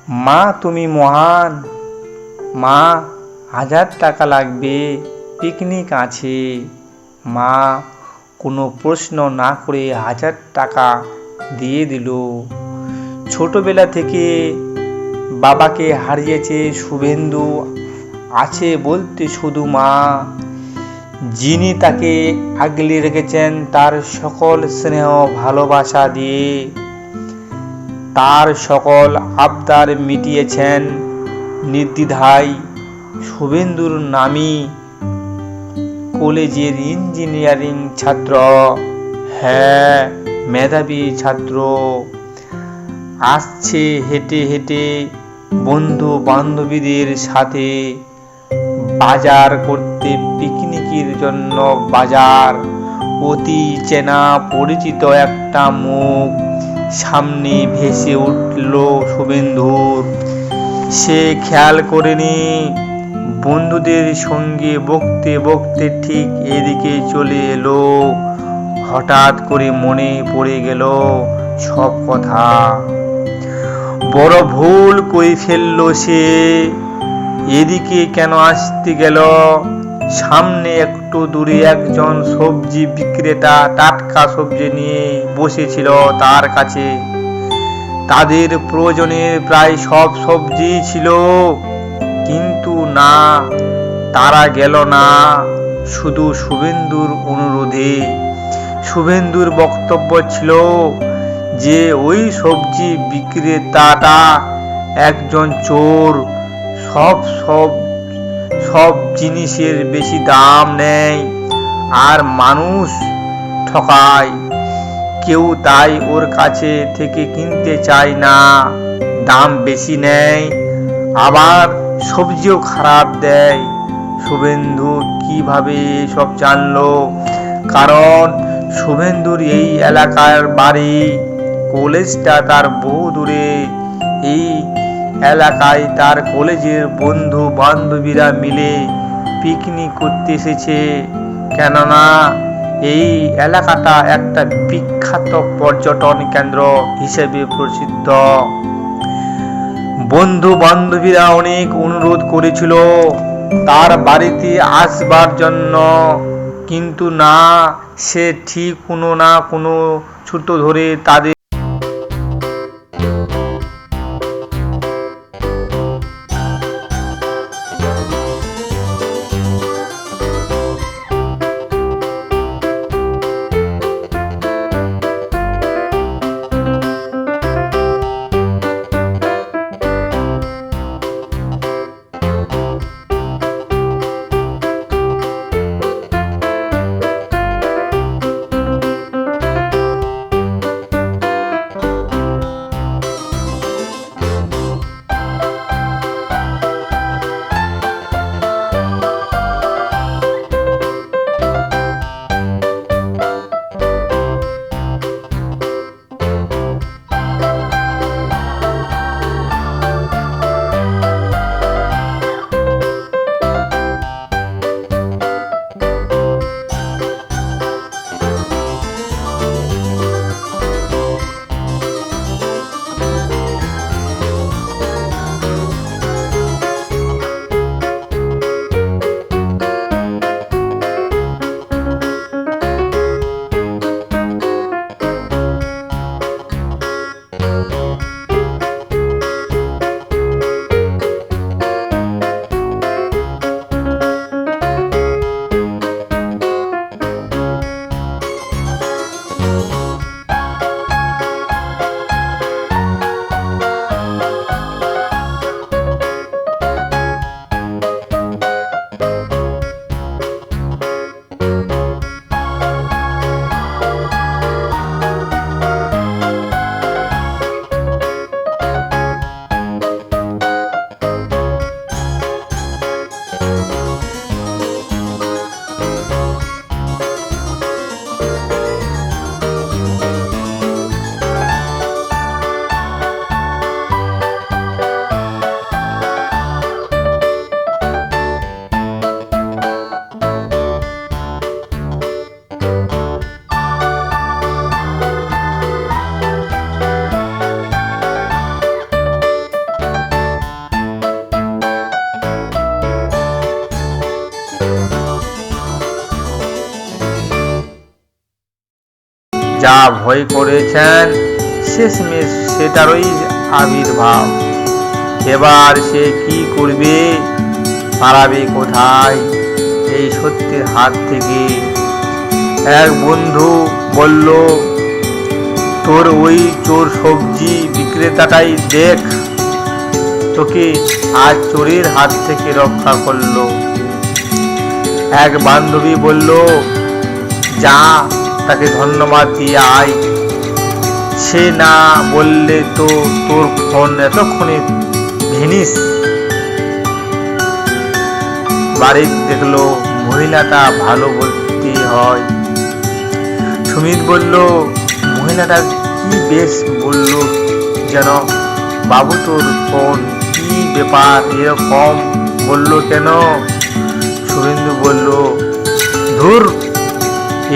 মা তুমি মহান, মা 1000 টাকা লাগবে, পিকনিক আছে। মা কোনো প্রশ্ন না করে 1000 টাকা দিয়ে দিল। ছোটবেলা থেকে বাবাকে হারিয়েছে শুভেন্দু, আছে বলতে শুধু মা, যিনি তাকে আগলে রেখেছেন তার সকল স্নেহ ভালোবাসা দিয়ে, তার সকল আবদার মিটিয়েছেন নির্দ্বিধায়। শুভেন্দুর নামি কলেজের ইঞ্জিনিয়ারিং ছাত্র, হ্যাঁ মেধাবী ছাত্র, আসছে হেঁটে হেঁটে বন্ধু বান্ধবীদের সাথে বাজার করতে, পিকনিকের জন্য বাজার। অতি চেনা পরিচিত একটা মুখ সামনে ভেসে উঠল শুভেন্দুর। সে খেয়াল করেনি বন্ধুদের সঙ্গে বকতে বকতে ঠিক এদিকে চলে এলো। হঠাৎ করে মনে পড়ে গেল সব কথা। বড় ভুল করে ফেলল সে। এদিকে কেন আসতে গেল? সামনে একটু দূরে একজন সবজি বিক্রেতা টাটকা সবজি নিয়ে বসেছিল তার কাছে। তাদের প্রয়োজনের প্রায় সব সবজি ছিল, কিন্তু না, তারা গেল না শুধু শুভেন্দুর অনুরোধে। শুভেন্দুর বক্তব্য ছিল যে ওই সবজি বিক্রেতাটা একজন চোর, সব সব সব জিনিসের বেশি দাম নেয় আর মানুষ ঠকায়। কেউ তাই ওর কাছে থেকে কিনতে চায় না, দাম বেশি নেয়, আবার সবজিও খারাপ দেয়। শুভেন্দু কিভাবে এসব জানলো? কারণ শুভেন্দুর এই এলাকার বাড়ি, কলেজটা তার বহু দূরে। এই এলাকায় তার কলেজের বন্ধু বান্ধবীরা মিলে পিকনিক করতে এসেছে, কেননা এই এলাকাটা একটা বিখ্যাত পর্যটন কেন্দ্র হিসেবে প্রসিদ্ধ। বন্ধু বান্ধবীরা অনেক অনুরোধ করেছিল তার বাড়িতে আসবার জন্য, কিন্তু না, সে ঠিক কোনো না কোনো ছুতো ধরে তাদের যা ভয় করেছেন শেষমেশ সেটারই আবির্ভাব। এবার সে কি করবে, পালাবে কোথায় এই সত্যের হাত থেকে? এক বন্ধু বলল, তোর ওই চোর সবজি বিক্রেতাটাই দেখ, তোকে আজ চোরের হাত থেকে রক্ষা করলো। এক বান্ধবী বলল, যা তাকে ধন্যবাদ দিয়ে আয়, সে না বললে তো তোর ফোন এতক্ষণে ভেনিস। বাড়ি দেখলো মহিলাটা ভালো বলতে হয়। সুমিত বলল, মহিলাটা কি বেশ বলল যেন, বাবু তোর ফোন কি ব্যাপার, এরকম বললো কেন? শুভেন্দু বলল, ধুর,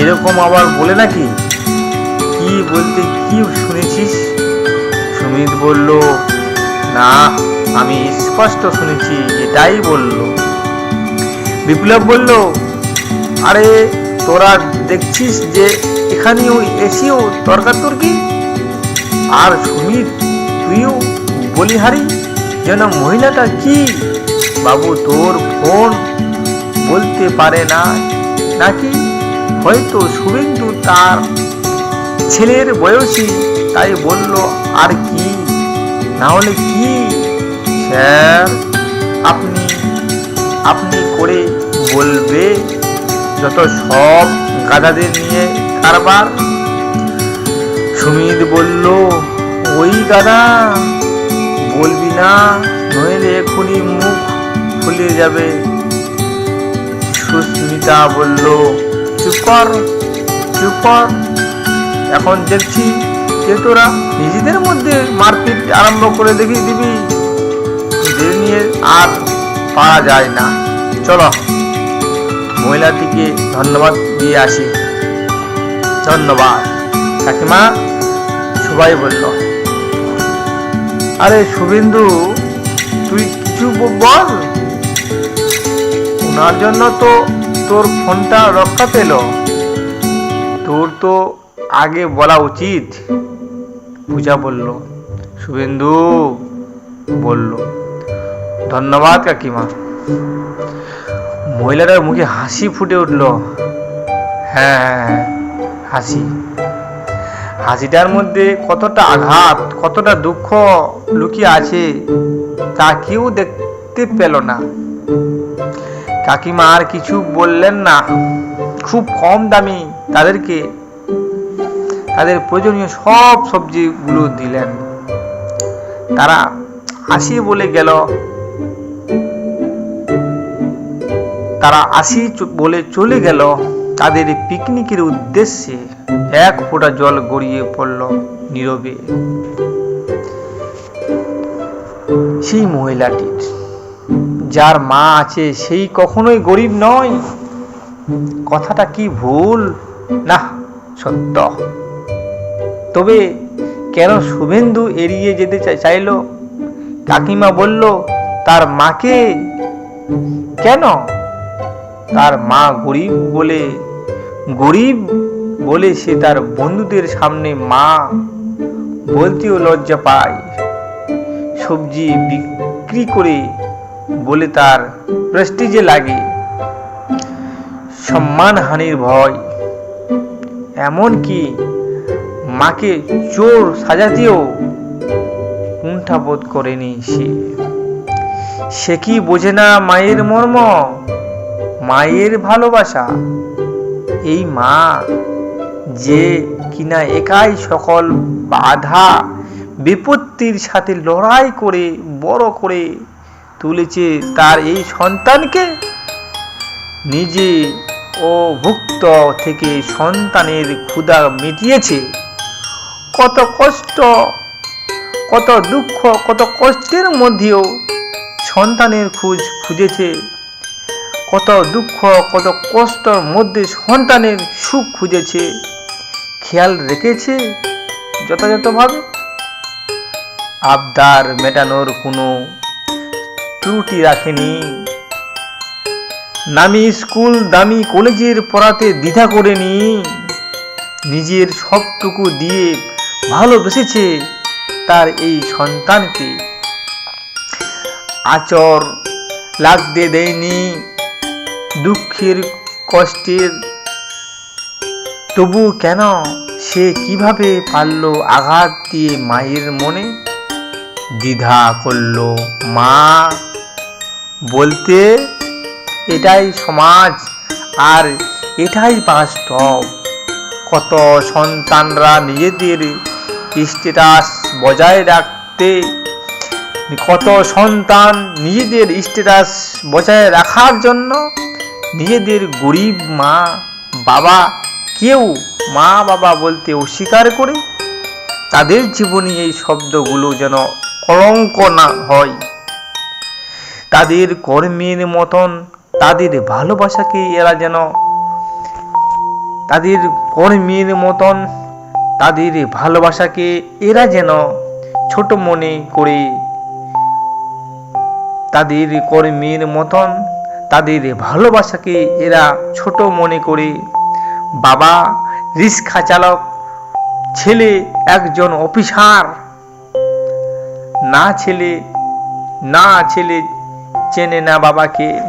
এরকম আবার বলে নাকি? কি বলতে কি শুনেছিস? সুমিত বলল, না, আমি স্পষ্ট শুনেছি, এটাই বলল। বিপ্লব বলল, আরে তোরা দেখছিস যে এখানেও এসেও তর্কাতর্কি, আর সুমিত তুইও বলিহারি যেন মহিলাটা কি বাবু তোর ফোন বলতে পারে না নাকি? হয়তো শুভেন্দু তার ছেলের বয়সী, তাই বলল, আর কি, না হলে কি? স্যার, আপনি আপনি করে বলবে, যত সব গাধাদের নিয়ে কারবার। সুমিত বলল, ওই গাধা বলবি না, নইলে এখনই মুখ ফুলে যাবে। সুস্মিতা বলল, চুপ কর, চুপ কর, এখন দেখছি যে তোরা নিজেদের মধ্যে মারপিট আরম্ভ করে দেখিয়ে দিবি, এদের নিয়ে আর পারা যায় না। চলো মহিলাটিকে ধন্যবাদ দিয়ে আসি। ধন্যবাদ কাকিমা, সবাই বলল। আরে শুভেন্দু, তুই কিছু বল, ওনার জন্য তো তোর ফোনটা রক্ষা পেল, তোর তো আগে বলা উচিত। পূজা বলল। শুভেন্দু বলল, ধন্যবাদ কাকিমা। মহিলাটার মুখে হাসি ফুটে উঠল। হ্যাঁ, হাসি, হাসিটার মধ্যে কতটা আঘাত, কতটা দুঃখ লুকিয়ে আছে তা কেউ দেখতে পেল না। কাকিমা আর কিছু বললেন না। খুব কম দামি তাদেরকে তাদের প্রয়োজনীয় সব সবজিগুলো দিলেন। তারা আসি বলে গেল, তারা আসি বলে চলে গেল তাদের পিকনিকের উদ্দেশ্যে। এক ফোঁটা জল গড়িয়ে পড়ল নীরবে। সেই মহিলাটির, যার মা আছে, সেই কখনোই গরিব নয়। কথাটা কি ভুল? না, সত্য। তবে কেন শুভেন্দু এড়িয়ে যেতে চাইল? কাকিমা বলল, তার মাকে। কেন? তার মা গরিব বলে, গরিব বলে সে তার বন্ধুদের সামনে মা বলতেও লজ্জা পায়। সবজি বিক্রি করে বলে তার প্রেস্টিজে লাগে। সম্মানহানির ভয়। এমনকি মাকে চোর সাজাতেও কুণ্ঠাবোধ করেনি সে কি বোঝে না মায়ের মর্ম, মায়ের ভালোবাসা? এই মা যে কিনা একাই সকল বাধা বিপত্তির সাথে লড়াই করে বড় করে তুলেছে তার এই সন্তানকে, নিজে অভুক্ত থেকে সন্তানের ক্ষুধা মিটিয়েছে। কত কষ্ট, কত দুঃখ, কত কষ্টের মধ্যেও সন্তানের খুঁজেছে। কত দুঃখ, কত কষ্টের মধ্যে সন্তানের সুখ খুঁজেছে, খেয়াল রেখেছে যথাযথভাবে। আবদার মেটানোর কোনো ত্রুটি রাখেনি। নামি স্কুল, দামি কলেজের পড়াতে দ্বিধা করেনি। নিজের সবটুকু দিয়ে ভালোবেসেছে তার এই সন্তানকে। আচর লাগতে দেয়নি দুঃখের কষ্টের, তবু কেন সে কিভাবে পারল আঘাত দিয়ে মায়ের মনে? দ্বিধা করল মা বলতে। এটাই সমাজ আর এটাই বাস্তব। কত সন্তানরা নিজেদের স্ট্যাটাস বজায় রাখতে রাখার জন্য নিজেদের গরিব মা বাবা বলতে অস্বীকার করে। তাদের জীবনে এই শব্দগুলো যেন কলঙ্ক না হয়। তাদের কর্মের মতন তাদের ভালোবাসাকে এরা যেন ছোট মনে করে। বাবা রিক্সা চালক, ছেলে একজন অফিসার। না ছেলে চেনে না বাবাকে।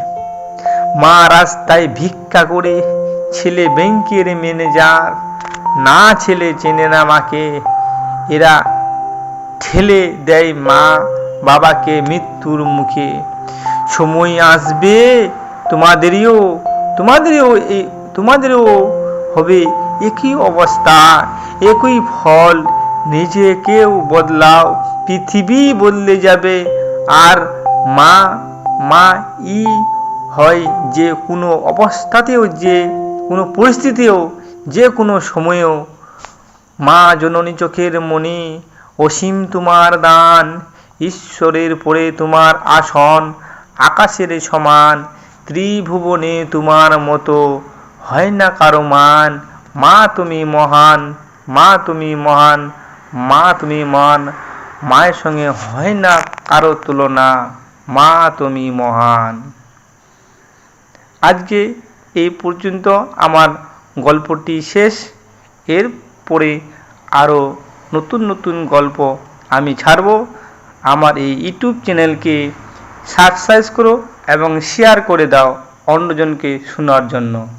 মা রাস্তায় ভিক্ষা করে, ছেলে ব্যাংকের ম্যানেজার। না ছেলে চেনে না মাকে। এরা ঠেলে দেয় মা বাবাকে মৃত্যুর মুখে। সময় আসবে তোমাদেরও হবে একই অবস্থা, একই ফল। নিজেকেও বদলাও, পৃথিবী বদলে যাবে। আর মা ই হয় যে কোনো অবস্থাতেও, যে কোনো পরিস্থিতিও, যে কোনো সময়েও। মা জননী চোখের মনি, অসীম তোমার দান। ঈশ্বরের পরে তোমার আসন, আকাশের সমান। ত্রিভুবনে তোমার মতো হয় না কারো মান। মা তুমি মহান, মায়ের সঙ্গে হয় না কারো তুলনা। মা তুমি মহান। আজকে এই পর্যন্ত আমার গল্পটি শেষ। এরপরে আরও নতুন গল্প আমি ছাড়ব। আমার এই ইউটিউব চ্যানেলকে সাবস্ক্রাইব করো এবং শেয়ার করে দাও অন্যজনকে শোনার জন্য।